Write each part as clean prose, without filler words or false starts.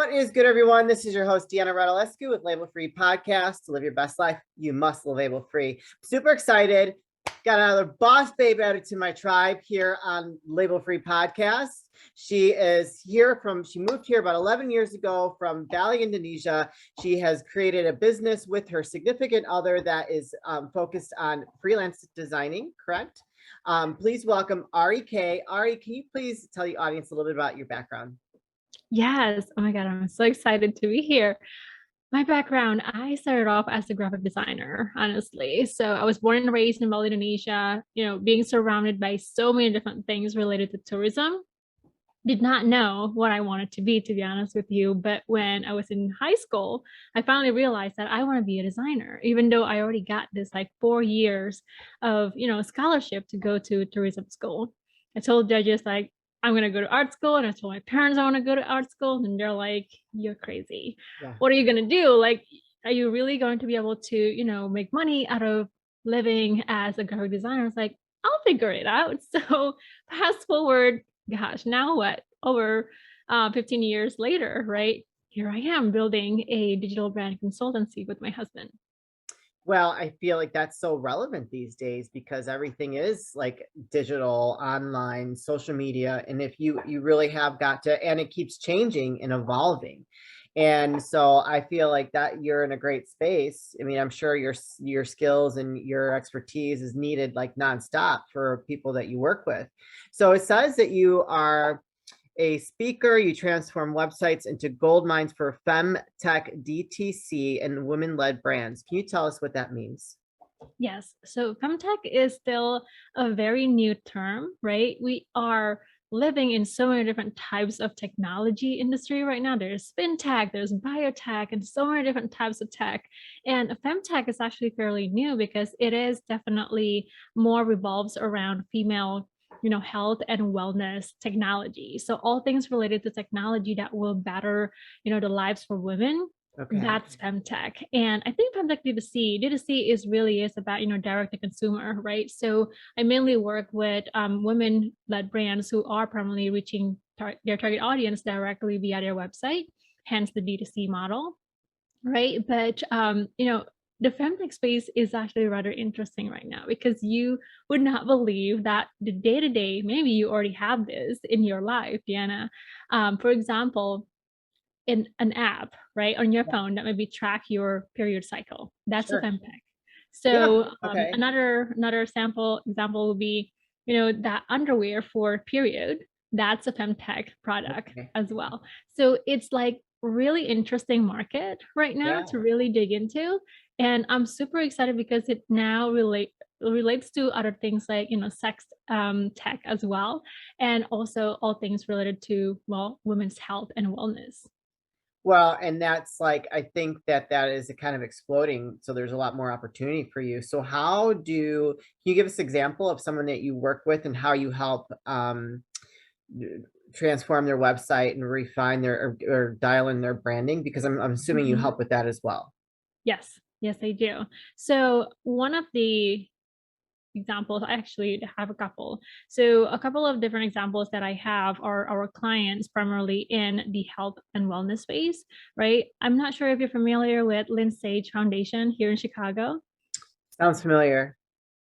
What is good, everyone? This is your host, Deanna with Label Free Podcast. To live your best life, you must live label free. Super excited. Got another boss babe added to my tribe here on Label Free Podcast. She moved here about 11 years ago from Bali, Indonesia. She has created a business with her significant other that is focused on freelance designing, correct? Please welcome Ari K. Ari, can you please tell the audience a little bit about your background? Yes. Oh my God, I'm so excited to be here. My background, I started off as a graphic designer, honestly. So I was born and raised in Bali, Indonesia, being surrounded by so many different things related to tourism. Did not know what I wanted to be honest with you. But when I was in high school, I finally realized that I want to be a designer, even though I already got this like 4 years of, scholarship to go to tourism school. I told judges like, I'm going to go to art school. And I told my parents I want to go to art school. And they're like, you're crazy. Yeah. What are you going to do? Like, are you really going to be able to, make money out of living as a graphic designer? I was like, I'll figure it out. So fast forward, gosh, now what? Over 15 years later, right? Here I am building a digital brand consultancy with my husband. Well, I feel like that's so relevant these days because everything is like digital, online, social media. And if you really have got to, and it keeps changing and evolving. And so I feel like that you're in a great space. I mean, I'm sure your skills and your expertise is needed like nonstop for people that you work with. So it says that you are a speaker, you transform websites into gold mines for femtech, DTC, and women-led brands. Can you tell us what that means? Yes. So femtech is still a very new term, right? We are living in so many different types of technology industry right now. There's fintech, there's biotech, and so many different types of tech. And femtech is actually fairly new because it is definitely more revolves around female health and wellness technology. So all things related to technology that will better, the lives for women. Okay. That's femtech. And I think femtech D2C is about, direct to consumer, right? So I mainly work with women-led brands who are primarily reaching their target audience directly via their website, hence the D2C model, right? But, the femtech space is actually rather interesting right now because you would not believe that the day-to-day, maybe you already have this in your life, Deanna. For example, in an app, right, on your phone that maybe track your period cycle. That's Sure. a femtech. So Yeah. Okay. Another example would be, that underwear for period. That's a femtech product as well. So it's like really interesting market right now to really dig into. And I'm super excited because it now relates to other things like, sex tech as well. And also all things related to, well, women's health and wellness. Well, and that's like, I think that is a kind of exploding. So there's a lot more opportunity for you. So can you give us an example of someone that you work with and how you help transform their website and refine or dial in their branding? Because I'm assuming you help with that as well. Yes, I do. So one of the examples, I actually have a couple. So a couple of different examples that I have are our clients primarily in the health and wellness space, right? I'm not sure if you're familiar with Lynn Sage Foundation here in Chicago. Sounds familiar.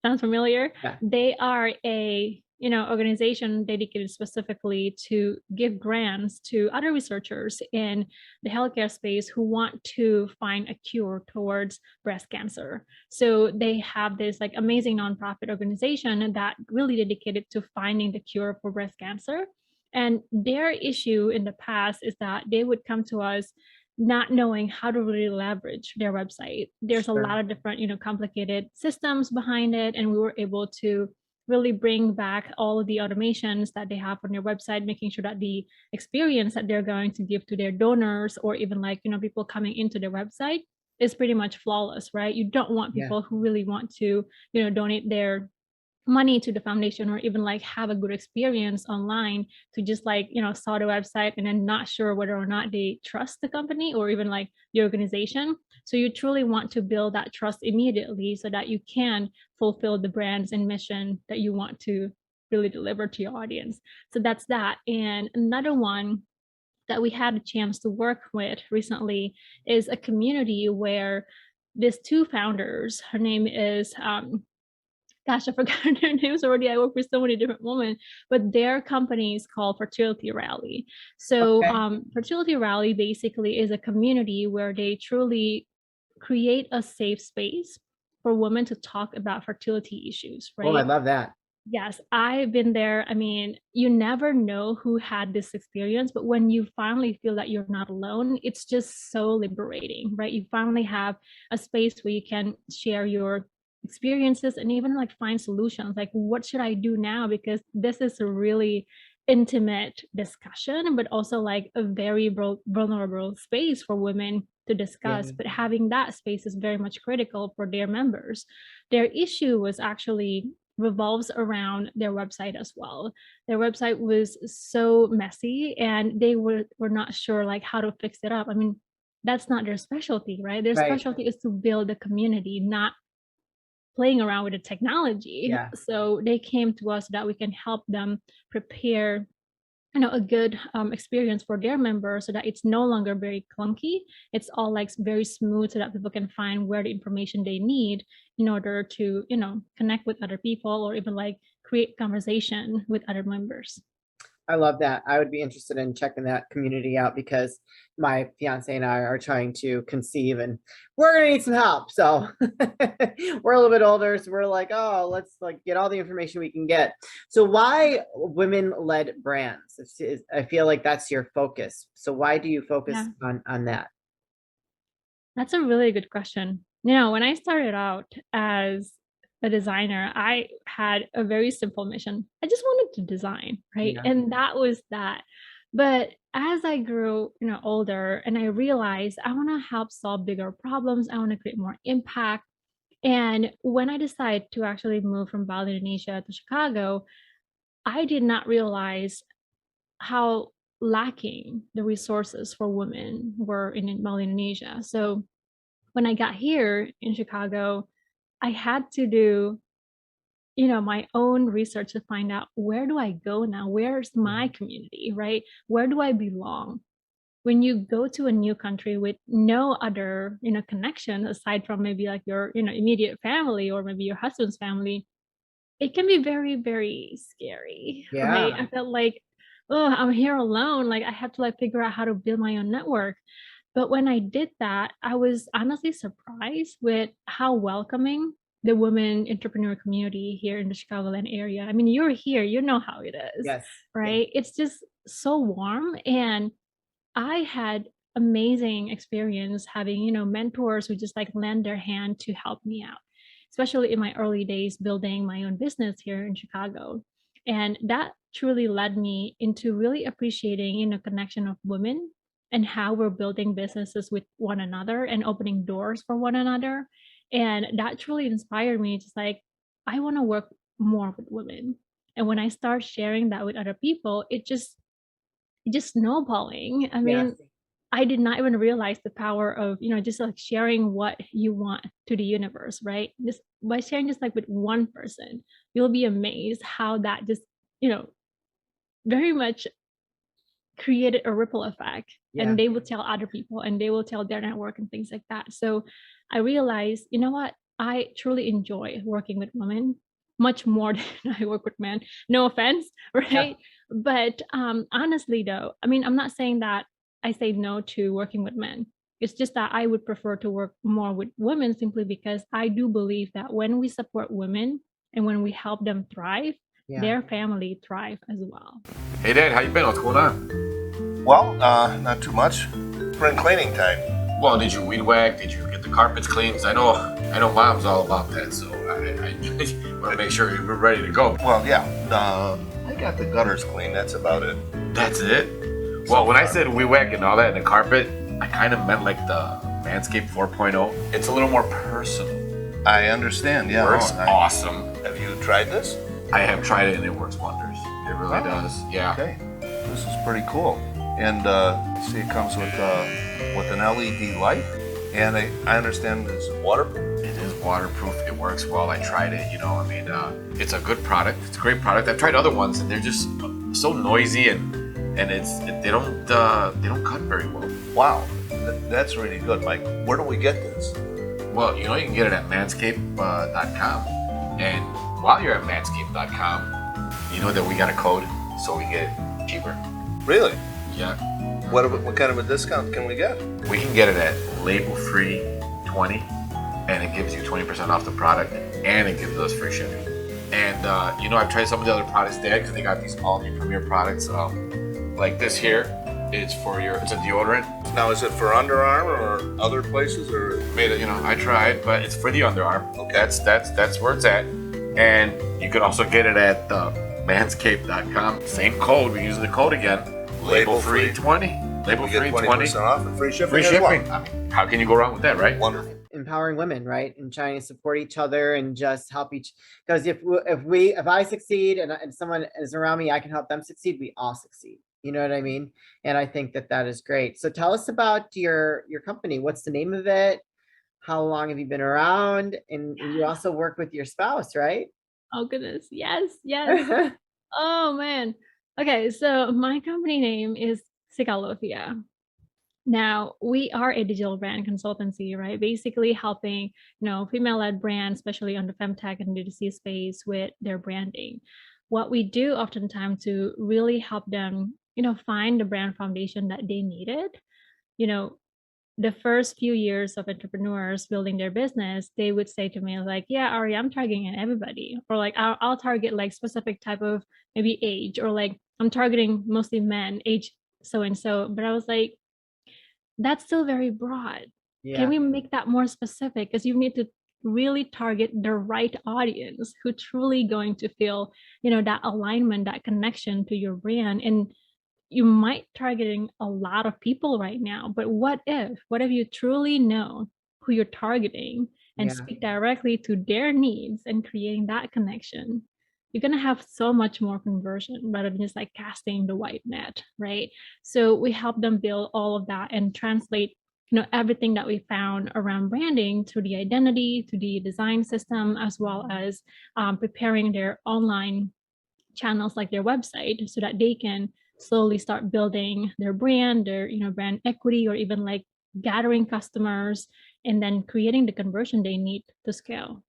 Sounds familiar? Yeah. They are a organization dedicated specifically to give grants to other researchers in the healthcare space who want to find a cure towards breast cancer. So they have this like amazing nonprofit organization that really dedicated to finding the cure for breast cancer. And their issue in the past is that they would come to us not knowing how to really leverage their website. There's a lot of different, complicated systems behind it. And we were able to really bring back all of the automations that they have on their website, making sure that the experience that they're going to give to their donors or even like, people coming into their website is pretty much flawless, right? You don't want people who really want to, donate their money to the foundation or even like have a good experience online to just like saw the website and then not sure whether or not they trust the company or even like the organization. So you truly want to build that trust immediately so that you can fulfill the brands and mission that you want to really deliver to your audience. So that's that. And another one that we had a chance to work with recently is a community where these two founders, her name is gosh, I forgot their names already. I work with so many different women, but their company is called Fertility Rally. So, Okay. Fertility Rally basically is a community where they truly create a safe space for women to talk about fertility issues, Oh, I right? love that. Yes, I've been there. I mean, you never know who had this experience, but when you finally feel that you're not alone, it's just so liberating, right? You finally have a space where you can share your experiences and even like find solutions. Like, what should I do now? Because this is a really intimate discussion, but also like a very vulnerable space for women to discuss. Yeah. But having that space is very much critical for their members. Their issue was actually revolves around their website as well. Their website was so messy and they were not sure like how to fix it up. I mean, that's not their specialty, right? Their Right. specialty is to build a community, not playing around with the technology. Yeah. So they came to us so that we can help them prepare a good experience for their members so that it's no longer very clunky. It's all like very smooth so that people can find where the information they need in order to connect with other people or even like create conversation with other members. I love that. I would be interested in checking that community out because my fiance and I are trying to conceive and we're gonna need some help. So we're a little bit older, so we're like, oh, let's like get all the information we can get. So why women-led brands? I feel like that's your focus. So why do you focus Yeah, on that? that's a really good question. When I started out as a designer, I had a very simple mission. I just wanted to design, right? Yeah. And that was that. But as I grew, older and I realized I want to help solve bigger problems, I want to create more impact. And when I decided to actually move from Bali, Indonesia to Chicago, I did not realize how lacking the resources for women were in Bali, Indonesia. So when I got here in Chicago, I had to do, my own research to find out where do I go now? Where's my Mhm. community, right? Where do I belong? When you go to a new country with no other, connection aside from maybe like your, immediate family or maybe your husband's family, it can be very, very scary, right? Yeah. I felt like, oh, I'm here alone. Like I have to like figure out how to build my own network. But when I did that, I was honestly surprised with how welcoming the women entrepreneur community here in the Chicagoland area. I mean, you're here, you know how it is, Yes. Yeah. right? It's just so warm. And I had amazing experience having, mentors who just like lend their hand to help me out, especially in my early days building my own business here in Chicago. And that truly led me into really appreciating, connection of women and how we're building businesses with one another and opening doors for one another. And that truly inspired me to like, I want to work more with women. And when I start sharing that with other people, just snowballing. I Yes. mean, I did not even realize the power of, just like sharing what you want to the universe, right? Just by sharing just like with one person, you'll be amazed how that just, you know, very much created a ripple effect. Yeah. And they will tell other people and they will tell their network and things like that. So I realized, you know what? I truly enjoy working with women much more than I work with men. No offense, Yeah. right? But honestly, though, I mean, I'm not saying that I say no to working with men. It's just that I would prefer to work more with women simply because I do believe that when we support women and when we help them thrive, Yeah. their family thrive as well. Hey Dad, how you been? What's going on? Well, not too much. Spring cleaning time. Well, did you weed whack? Did you get the carpets cleaned? 'Cause I know Mom's all about that, so I want to make sure we're ready to go. Well, yeah. I got the gutters clean. That's about it. That's it? Well, when I said weed whack and all that and the carpet, I kind of meant like the Manscaped 4.0. It's a little more personal. I understand. Yeah. Works awesome. Have you tried this? I have tried it and it works wonders. It really does. Yeah. Okay. This is pretty cool. And see, it comes with an LED light, and I understand it's waterproof. It is waterproof. It works well. I tried it. I mean, it's a good product. It's a great product. I've tried other ones and they're just so noisy and and they don't cut very well. Wow, that's really good, Mike. Where do we get this? Well, you can get it at manscaped.com, and while you're at manscaped.com, you know that we got a code, so we get cheaper. Really? Yeah. What kind of a discount can we get? We can get it at label-free 20, and it gives you 20% off the product, and it gives us free shipping. And I've tried some of the other products there because they got these all new premier products. Like this here, it's a deodorant. Now, is it for underarm or other places, or I tried, but it's for the underarm. Okay. That's where it's at. And you can also get it at manscaped.com. Same code. We're using the code again. Label-free 20. Label-free 20. 20% off and free shipping. Free as shipping. well. I mean, how can you go wrong with that, right? Wonderful. Empowering women, right? And trying to support each other and just help because if I succeed and someone is around me, I can help them succeed. We all succeed. You know what I mean? And I think that is great. So tell us about your company. What's the name of it? How long have you been around? And you also work with your spouse, right? Oh goodness, yes. Oh man. Okay, so my company name is Cicalothia. Now, we are a digital brand consultancy, right? Basically helping, female-led brands, especially on the femtech and DTC space, with their branding. What we do oftentimes to really help them, find the brand foundation that they needed. The first few years of entrepreneurs building their business, they would say to me like, yeah, Ari, I'm targeting everybody, or like I'll target like specific type of maybe age, or like I'm targeting mostly men, age so and so. But I was like, that's still very broad. Yeah. Can we make that more specific? Because you need to really target the right audience who truly going to feel, that alignment, that connection to your brand. And you might targeting a lot of people right now, but what if you truly know who you're targeting and speak directly to their needs and creating that connection? You're going to have so much more conversion rather than just like casting the wide net, right? So we help them build all of that and translate, everything that we found around branding to the identity, to the design system, as well as preparing their online channels like their website so that they can slowly start building their brand, their, brand equity, or even like gathering customers and then creating the conversion they need to scale.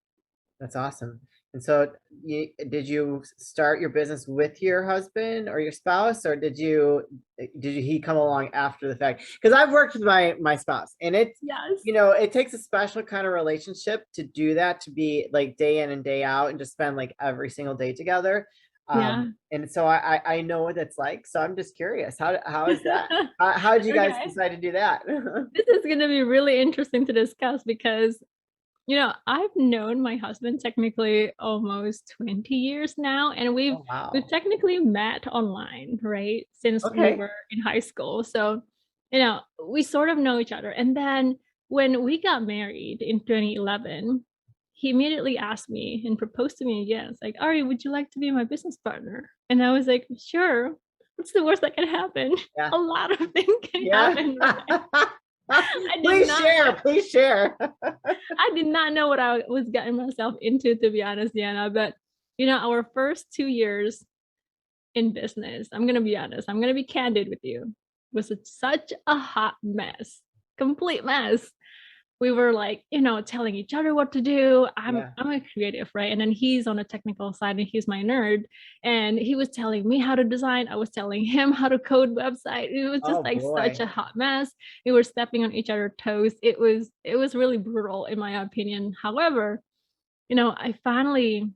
That's awesome. And so did you start your business with your husband or your spouse, or did he come along after the fact? Because I've worked with my spouse, and it's, it takes a special kind of relationship to do that, to be like day in and day out and just spend like every single day together. And so I know what it's like. So I'm just curious, how is that? How did you guys decide to do that? This is going to be really interesting to discuss because I've known my husband technically almost 20 years now, and we've technically met online, right? Since we were in high school. So, we sort of know each other. And then when we got married in 2011, he immediately asked me and proposed to me again. It's like, Ari, would you like to be my business partner? And I was like, sure. What's the worst that can happen? Yeah. A lot of things can happen. Right? Please share. I did not know what I was getting myself into, to be honest, Deanna. But our first 2 years in business, I'm gonna be honest, I'm gonna be candid with you, was such a hot mess, complete mess. We were like, telling each other what to do. I'm a creative, right? And then he's on the technical side and he's my nerd. And he was telling me how to design. I was telling him how to code website. It was just such a hot mess. We were stepping on each other's toes. It was really brutal in my opinion. However, I finally,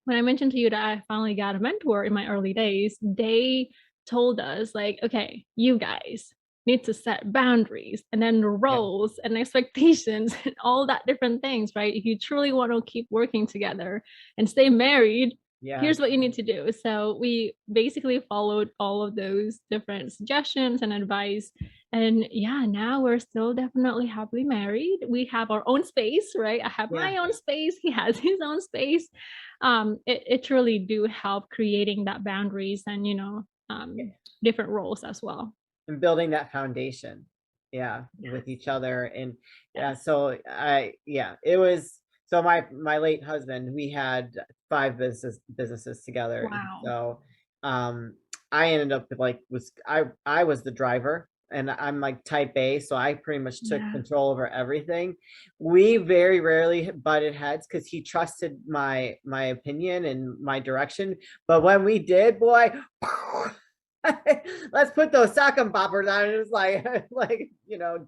when I mentioned to you that I finally got a mentor in my early days, they told us like, okay, you guys need to set boundaries and then roles and expectations and all that different things, right? If you truly want to keep working together and stay married, here's what you need to do. So we basically followed all of those different suggestions and advice. And now we're still definitely happily married. We have our own space, right? I have my own space. He has his own space. It truly do help creating that boundaries and, different roles as well. And building that foundation, with each other. And so it was, so my late husband, we had 5 businesses together. Wow. So I ended up like I was the driver, and I'm like type A, so I pretty much took Yeah. control over everything. We very rarely butted heads because he trusted my opinion and my direction. But when we did, boy, let's put those sock and poppers on. It's like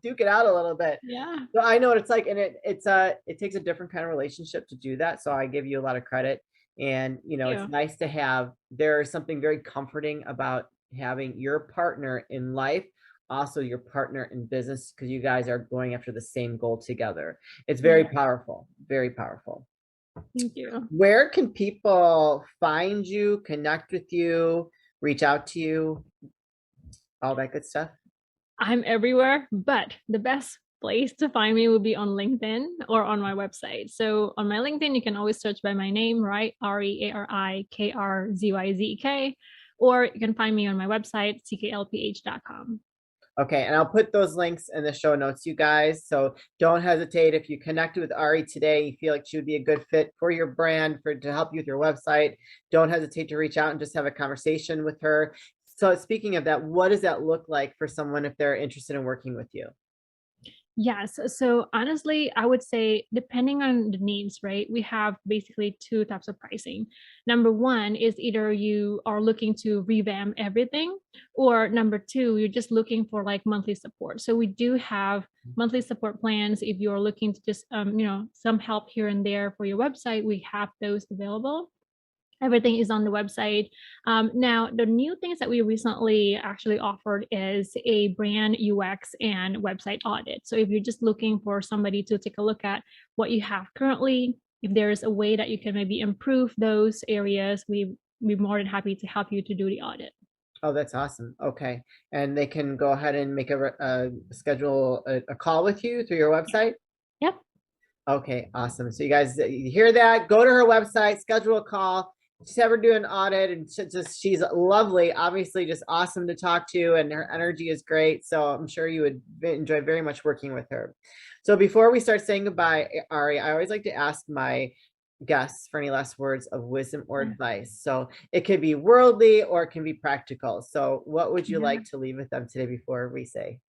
duke it out a little bit. Yeah. So I know what it's like, and it takes a different kind of relationship to do that. So I give you a lot of credit. And Yeah. it's nice to have, there's something very comforting about having your partner in life, also your partner in business, because you guys are going after the same goal together. It's very powerful, very powerful. Thank you. Where can people find you, connect with you, reach out to you, all that good stuff? I'm everywhere, but the best place to find me would be on LinkedIn or on my website. So on my LinkedIn, you can always search by my name, right? Ari, ARIKRZYZEK, or you can find me on my website, cklph.com. Okay, and I'll put those links in the show notes, you guys. So don't hesitate. If you connected with Ari today, you feel like she would be a good fit for your brand, to help you with your website, don't hesitate to reach out and just have a conversation with her. So speaking of that, what does that look like for someone if they're interested in working with you? Yes. So honestly, I would say depending on the needs, right? We have basically two types of pricing. Number one is either you are looking to revamp everything, or number two, you're just looking for like monthly support. So we do have monthly support plans. If you're looking to just, some help here and there for your website, we have those available. Everything is on the website. Now, the new things that we recently actually offered is a brand UX and website audit. So if you're just looking for somebody to take a look at what you have currently, if there's a way that you can maybe improve those areas, we'd be more than happy to help you to do the audit. Oh, that's awesome. Okay. And they can go ahead and make schedule a call with you through your website? Yep. Okay, awesome. So you guys, you hear that? Go to her website, schedule a call, just have her do an audit, and she's lovely, obviously just awesome to talk to, and her energy is great. So I'm sure you would enjoy very much working with her. So before we start saying goodbye, Ari, I always like to ask my guests for any last words of wisdom or advice. So it could be worldly or it can be practical. So what would you like to leave with them today before we say?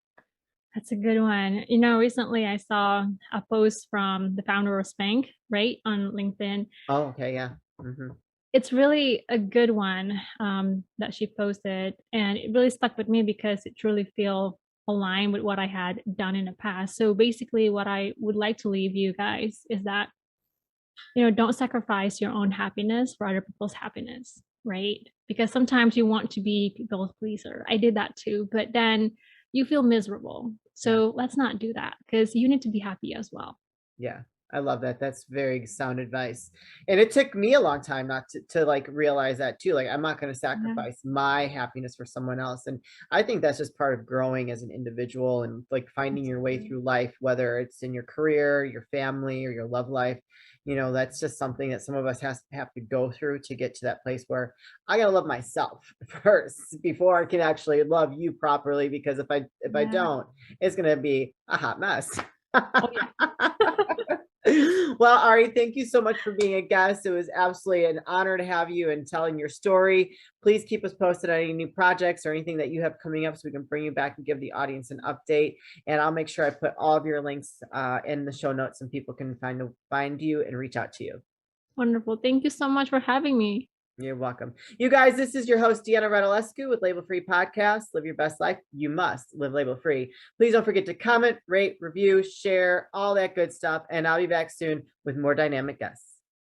That's a good one. Recently I saw a post from the founder of Spank, right, on LinkedIn. Oh, okay, yeah. Mm-hmm. It's really a good one that she posted, and it really stuck with me because it truly feels aligned with what I had done in the past. So basically what I would like to leave you guys is that, don't sacrifice your own happiness for other people's happiness, right? Because sometimes you want to be people's pleaser. I did that too, but then you feel miserable. So let's not do that, because you need to be happy as well. Yeah, I love that. That's very sound advice. And it took me a long time not to like realize that too. Like, I'm not going to sacrifice my happiness for someone else. And I think that's just part of growing as an individual and like finding your way through life, whether it's in your career, your family, or your love life. That's just something that some of us have to go through to get to that place where I gotta love myself first before I can actually love you properly. Because if I don't, it's gonna be a hot mess. Well, Ari, thank you so much for being a guest. It was absolutely an honor to have you and telling your story. Please keep us posted on any new projects or anything that you have coming up so we can bring you back and give the audience an update. And I'll make sure I put all of your links in the show notes, and people can find you and reach out to you. Wonderful. Thank you so much for having me. You're welcome. You guys, this is your host, Deanna Radulescu with Label Free Podcast. Live your best life. You must live label free. Please don't forget to comment, rate, review, share, all that good stuff. And I'll be back soon with more dynamic guests.